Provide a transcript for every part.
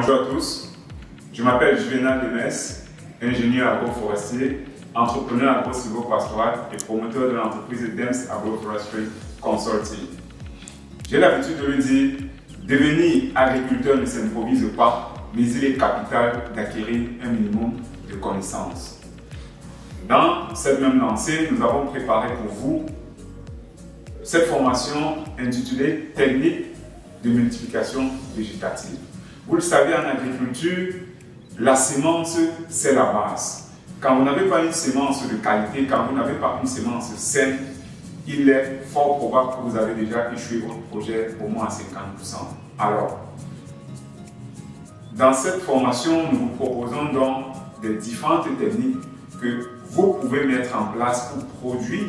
Bonjour à tous, je m'appelle Juvenal Demès, ingénieur agroforestier, entrepreneur agro-silvopastoral et promoteur de l'entreprise Dems Agroforestry Consulting. J'ai l'habitude de le dire, devenir agriculteur ne s'improvise pas, mais il est capital d'acquérir un minimum de connaissances. Dans cette même lancée, nous avons préparé pour vous cette formation intitulée Technique de multiplication végétative. Vous le savez, en agriculture, la semence, c'est la base. Quand vous n'avez pas une semence de qualité, quand vous n'avez pas une semence saine, il est fort probable que vous avez déjà échoué votre projet au moins à 50%. Alors, dans cette formation, nous vous proposons donc des différentes techniques que vous pouvez mettre en place pour produire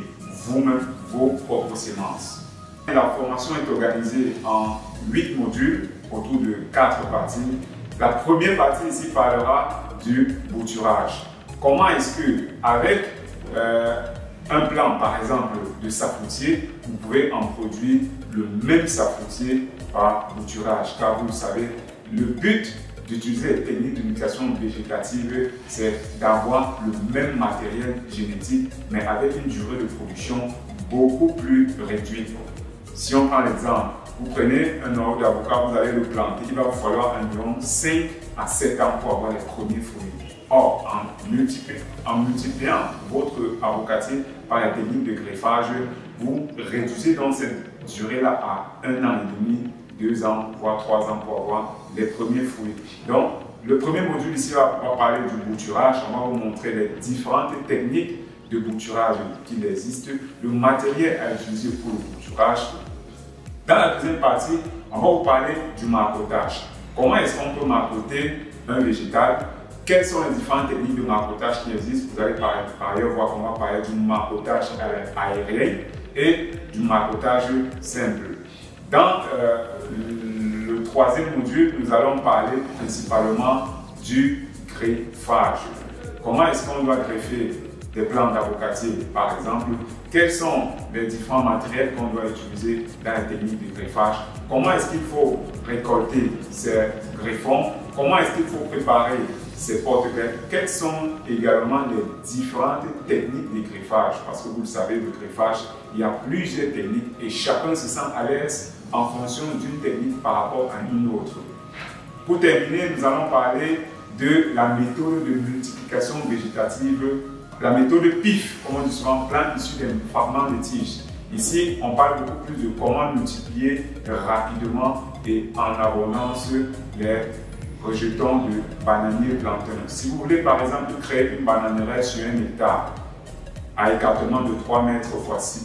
vous-même vos propres semences. La formation est organisée en 8 modules autour de 4 parties. La première partie ici parlera du bouturage. Comment est-ce que, avec un plan par exemple de sapoutier, vous pouvez en produire le même sapoutier par bouturage? Car vous le savez, le but d'utiliser les techniques de multiplication végétative, c'est d'avoir le même matériel génétique, mais avec une durée de production beaucoup plus réduite. Si on prend l'exemple, vous prenez un noyau d'avocat, vous allez le planter, il va vous falloir environ 5 à 7 ans pour avoir les premiers fruits. Or, en multipliant votre avocatier par la technique de greffage, vous réduisez donc cette durée-là à 1 an et demi, 2 ans, voire 3 ans pour avoir les premiers fruits. Donc, le premier module ici va parler du bouturage. On va vous montrer les différentes techniques de bouturage qu'il existe, le matériel à utiliser pour le bouturage. Dans la deuxième partie, on va vous parler du marcottage. Comment est-ce qu'on peut marcoter un végétal? Quelles sont les différentes techniques de marcottage qui existent? Vous allez par ailleurs voir qu'on va parler du marcottage aérien et du marcottage simple. Dans le troisième module, nous allons parler principalement du greffage. Comment est-ce qu'on doit greffer des plants d'avocatier, par exemple? Quels sont les différents matériels qu'on doit utiliser dans la technique de greffage? Comment est-ce qu'il faut récolter ces greffons? Comment est-ce qu'il faut préparer ces porte-greffes? Quelles sont également les différentes techniques de greffage? Parce que vous le savez, le greffage, il y a plusieurs techniques et chacun se sent à l'aise en fonction d'une technique par rapport à une autre. Pour terminer, nous allons parler de la méthode de multiplication végétative, la méthode PIF, comme on dit souvent, plan issu des fragments de tiges. Ici, on parle beaucoup plus de comment multiplier rapidement et en abondance les rejetons de bananiers plantains. Si vous voulez par exemple créer une bananeraie sur 1 hectare à écartement de 3 mètres x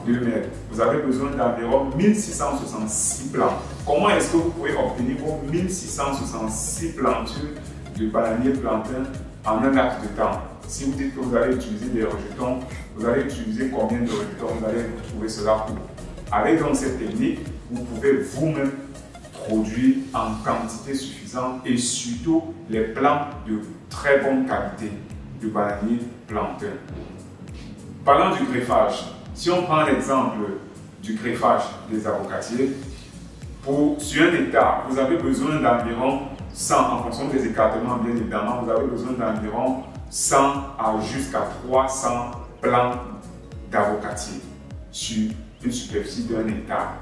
2 mètres, vous avez besoin d'environ 1666 plants. Comment est-ce que vous pouvez obtenir vos 1666 plantures de bananiers plantains en un laps de temps? Si vous dites que vous allez utiliser des rejetons, vous allez utiliser combien de rejetons? Vous allez trouver cela pour. Avec donc cette technique, vous pouvez vous-même produire en quantité suffisante et surtout les plants de très bonne qualité de bananiers plantains. Parlant du greffage, si on prend l'exemple du greffage des avocatiers, sur 1 hectare, vous avez besoin d'environ 100, en fonction des écartements bien évidemment, vous avez besoin d'environ 100 à jusqu'à 300 plants d'avocatiers sur une superficie d'1 hectare.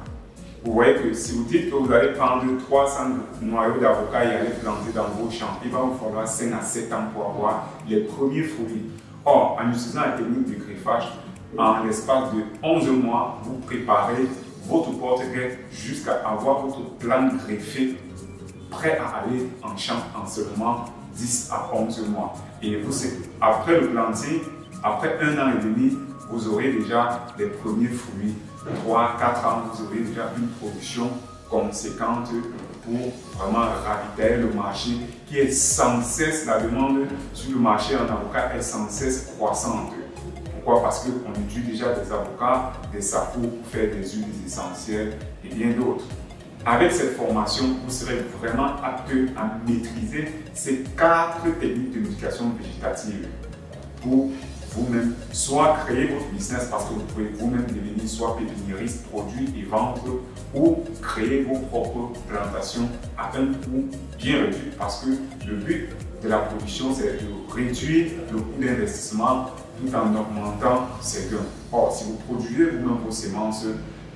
Vous voyez que si vous dites que vous allez prendre 300 noyaux d'avocat et aller planter dans vos champs, il va vous falloir 5 à 7 ans pour avoir les premiers fruits. Or, en utilisant la technique de greffage, en l'espace de 11 mois, vous préparez votre porte-greffe jusqu'à avoir votre plant greffé prêt à aller en champ en seulement 10 à 11 mois. Et vous, après le planting, après 1 an et demi, vous aurez déjà les premiers fruits. 3-4 ans, vous aurez déjà une production conséquente pour vraiment ravitailler le marché qui est sans cesse, la demande sur le marché en avocat est sans cesse croissante. Pourquoi? Parce qu'on utilise déjà des avocats, des sapos pour faire des huiles essentielles et bien d'autres. Avec cette formation, vous serez vraiment apte à maîtriser ces 4 techniques de multiplication végétative pour vous-même soit créer votre business parce que vous pouvez vous-même devenir soit pépiniériste, produit et vendre, ou créer vos propres plantations à un coût bien réduit parce que le but de la production, c'est de réduire le coût d'investissement tout en augmentant ses gains. Or, si vous produisez vous-même vos semences,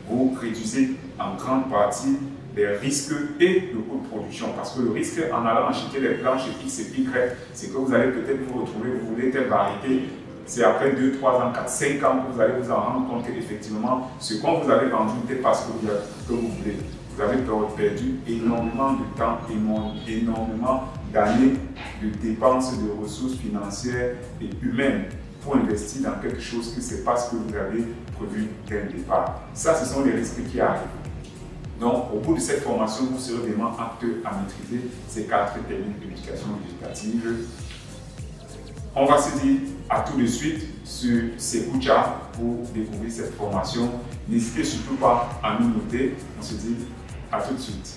vous réduisez en grande partie les risques et le coût de production. Parce que le risque en allant acheter les planches X et Y, c'est que vous allez peut-être vous retrouver, vous voulez telle variété. C'est après 2, 3 ans, 4, 5 ans que vous allez vous en rendre compte qu'effectivement, ce qu'on vous avait vendu n'était pas ce que vous voulez. Vous avez perdu énormément de temps, énormément d'années de dépenses de ressources financières et humaines pour investir dans quelque chose que ce n'est pas ce que vous avez prévu dès le départ. Ça, ce sont les risques qui arrivent. Donc, au bout de cette formation, vous serez vraiment apte à maîtriser ces 4 techniques d'éducation végétative. On va se dire à tout de suite sur Sekucha pour découvrir cette formation. N'hésitez surtout pas à nous noter. On se dit à tout de suite.